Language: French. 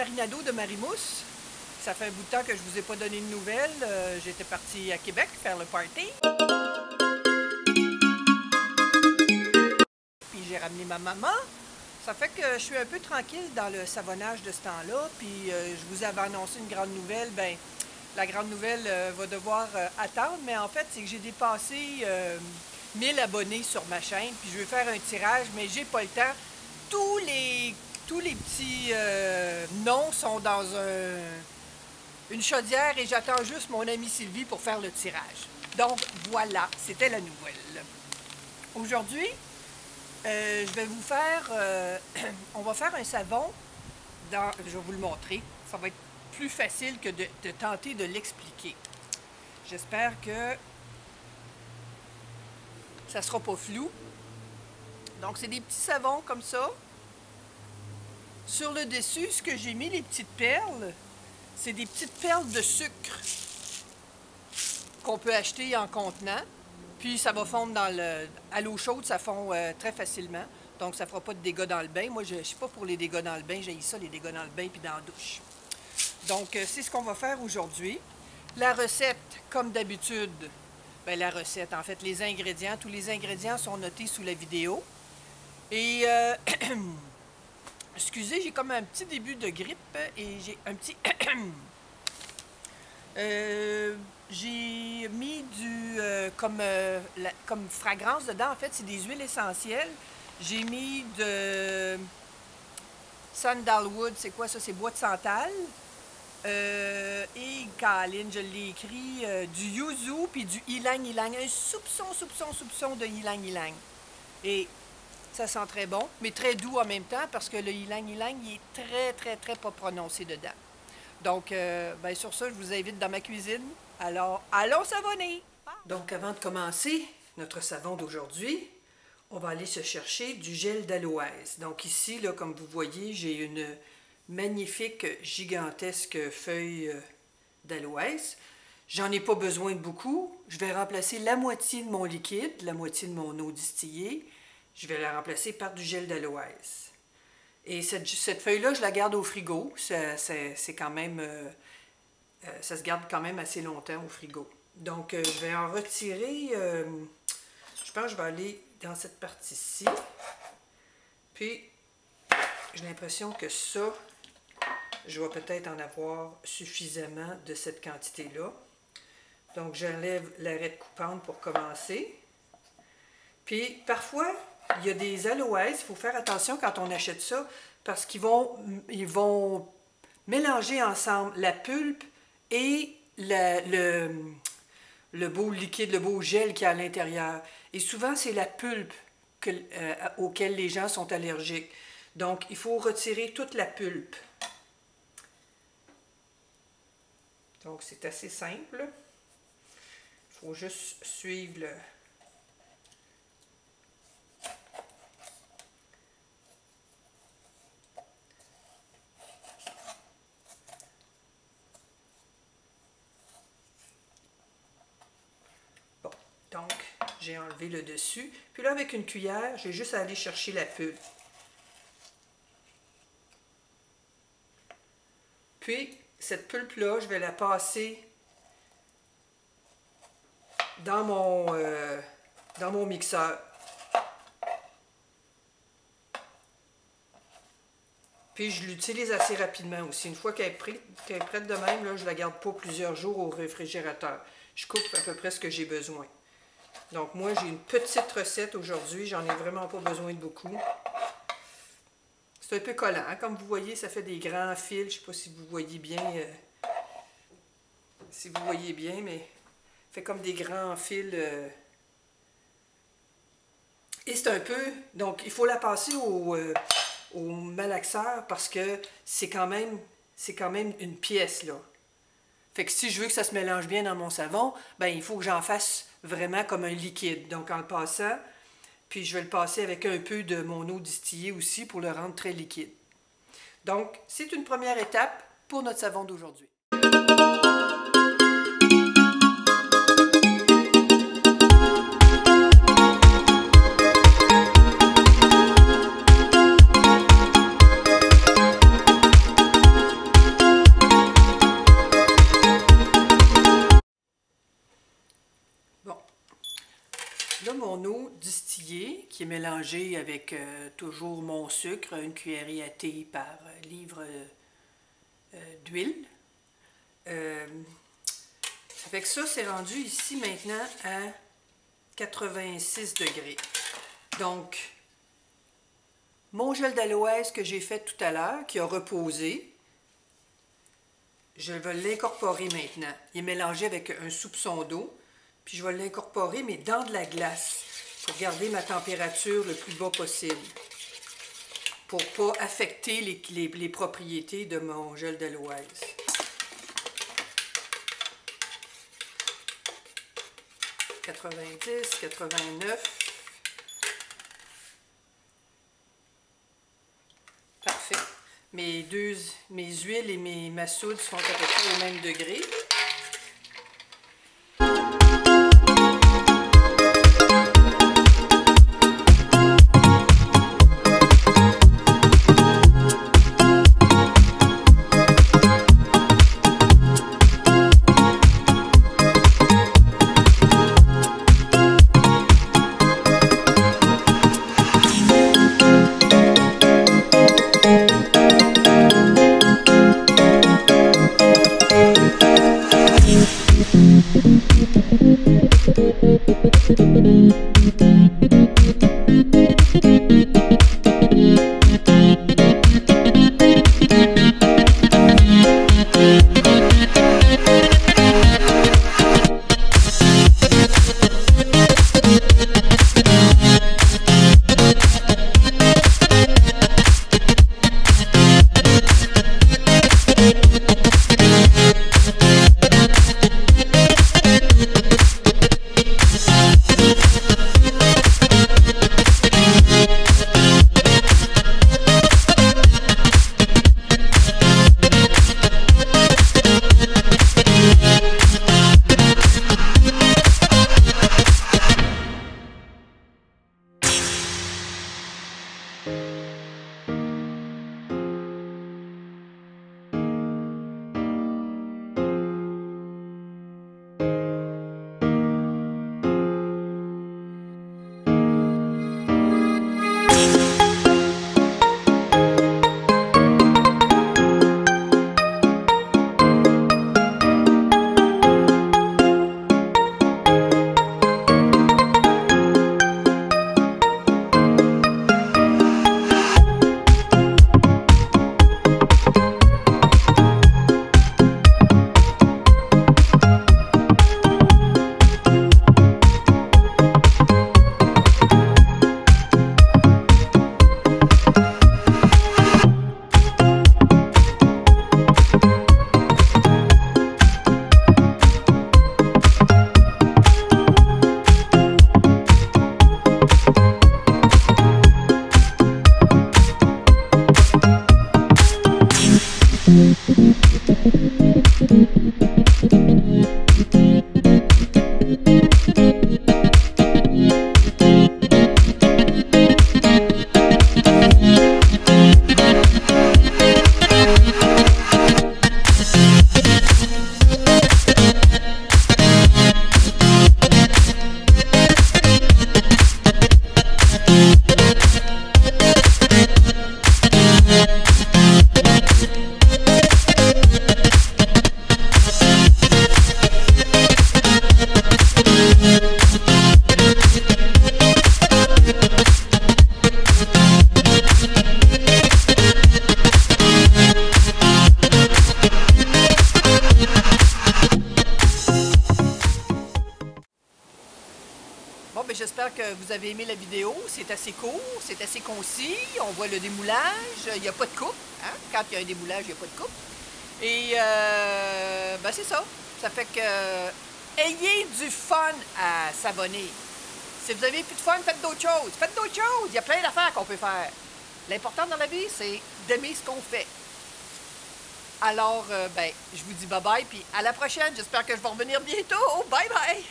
marinado de Marimousse. Ça fait un bout de temps que je vous ai pas donné de nouvelles. J'étais partie à Québec faire le party. Puis j'ai ramené ma maman. Ça fait que je suis un peu tranquille dans le savonnage de ce temps-là. Puis je vous avais annoncé une grande nouvelle. Ben, la grande nouvelle va devoir attendre. Mais en fait, c'est que j'ai dépassé 1000 abonnés sur ma chaîne. Puis je vais faire un tirage, mais j'ai pas le temps. Tous les petits noms sont dans une chaudière et j'attends juste mon amie Sylvie pour faire le tirage. Donc voilà, c'était la nouvelle. Aujourd'hui, je vais vous faire, on va faire un savon, je vais vous le montrer. Ça va être plus facile que de tenter de l'expliquer. J'espère que ça ne sera pas flou. Donc c'est des petits savons comme ça. Sur le dessus, ce que j'ai mis, les petites perles, c'est des petites perles de sucre qu'on peut acheter en contenant. Puis ça va fondre à l'eau chaude, ça fond très facilement. Donc ça ne fera pas de dégâts dans le bain. Moi, je ne suis pas pour les dégâts dans le bain. J'haïs ça, les dégâts dans le bain puis dans la douche. Donc c'est ce qu'on va faire aujourd'hui. La recette, comme d'habitude, bien, la recette, en fait, les ingrédients, tous les ingrédients sont notés sous la vidéo. Et excusez, j'ai comme un petit début de grippe et j'ai un petit... j'ai mis du... comme fragrance dedans, en fait, c'est des huiles essentielles. J'ai mis de sandalwood, c'est quoi ça? C'est bois de santal. Et Caline, je l'ai écrit, du yuzu puis du ylang-ylang. Un soupçon de ylang-ylang. Et ça sent très bon, mais très doux en même temps parce que le ylang-ylang, il est très pas prononcé dedans. Donc, ben sur ça, je vous invite dans ma cuisine. Alors, allons savonner! Donc, avant de commencer notre savon d'aujourd'hui, on va aller se chercher du gel d'aloès. Donc ici, là, comme vous voyez, j'ai une magnifique, gigantesque feuille d'aloès. J'en ai pas besoin de beaucoup. Je vais remplacer la moitié de mon liquide, la moitié de mon eau distillée. Je vais la remplacer par du gel d'aloès. Et cette feuille-là, je la garde au frigo. C'est quand même... ça se garde quand même assez longtemps au frigo. Donc, je vais en retirer... je pense que je vais aller dans cette partie-ci. Puis, j'ai l'impression que ça, je vais peut-être en avoir suffisamment de cette quantité-là. Donc, j'enlève l'arête coupante pour commencer. Puis, parfois... il y a des aloès, il faut faire attention quand on achète ça, parce qu'ils vont mélanger ensemble la pulpe et le beau liquide, le beau gel qui est à l'intérieur. Et souvent, c'est la pulpe auquel les gens sont allergiques. Donc, il faut retirer toute la pulpe. Donc, c'est assez simple. Il faut juste suivre le... Donc, j'ai enlevé le dessus. Puis là, avec une cuillère, j'ai juste à aller chercher la pulpe. Puis, cette pulpe-là, je vais la passer dans mon mixeur. Puis, je l'utilise assez rapidement aussi. Une fois qu'elle est prête de même, là, je ne la garde pas plusieurs jours au réfrigérateur. Je coupe à peu près ce que j'ai besoin. Donc, moi, j'ai une petite recette aujourd'hui. J'en ai vraiment pas besoin de beaucoup. C'est un peu collant. Hein? Comme vous voyez, ça fait des grands fils. Je ne sais pas si vous voyez bien. Mais ça fait comme des grands fils. Et c'est un peu... Donc, il faut la passer au malaxeur parce que c'est quand même une pièce, là. Fait que si je veux que ça se mélange bien dans mon savon, ben il faut que j'en fasse vraiment comme un liquide. Donc en le passant, puis je vais le passer avec un peu de mon eau distillée aussi pour le rendre très liquide. Donc c'est une première étape pour notre savon d'aujourd'hui. Là, mon eau distillée, qui est mélangée avec toujours mon sucre, une cuillerée à thé par livre d'huile. Ça fait que ça, c'est rendu ici maintenant à 86 degrés. Donc, mon gel d'aloès que j'ai fait tout à l'heure, qui a reposé, je vais l'incorporer maintenant. Il est mélangé avec un soupçon d'eau. Puis je vais l'incorporer, mais dans de la glace, pour garder ma température le plus bas possible. Pour ne pas affecter les propriétés de mon gel d'aloès. « 90, 89. Parfait. Mes huiles et ma soude sont à peu près au même degré. Bon, ben j'espère que vous avez aimé la vidéo. C'est assez court, c'est assez concis. On voit le démoulage. Il n'y a pas de coupe. Hein? Quand il y a un démoulage, il n'y a pas de coupe. Et ben c'est ça. Ça fait que ayez du fun à savonner. Si vous avez plus de fun, faites d'autres choses. Faites d'autres choses. Il y a plein d'affaires qu'on peut faire. L'important dans la vie, c'est d'aimer ce qu'on fait. Alors, ben, je vous dis bye-bye, puis à la prochaine. J'espère que je vais revenir bientôt. Bye-bye!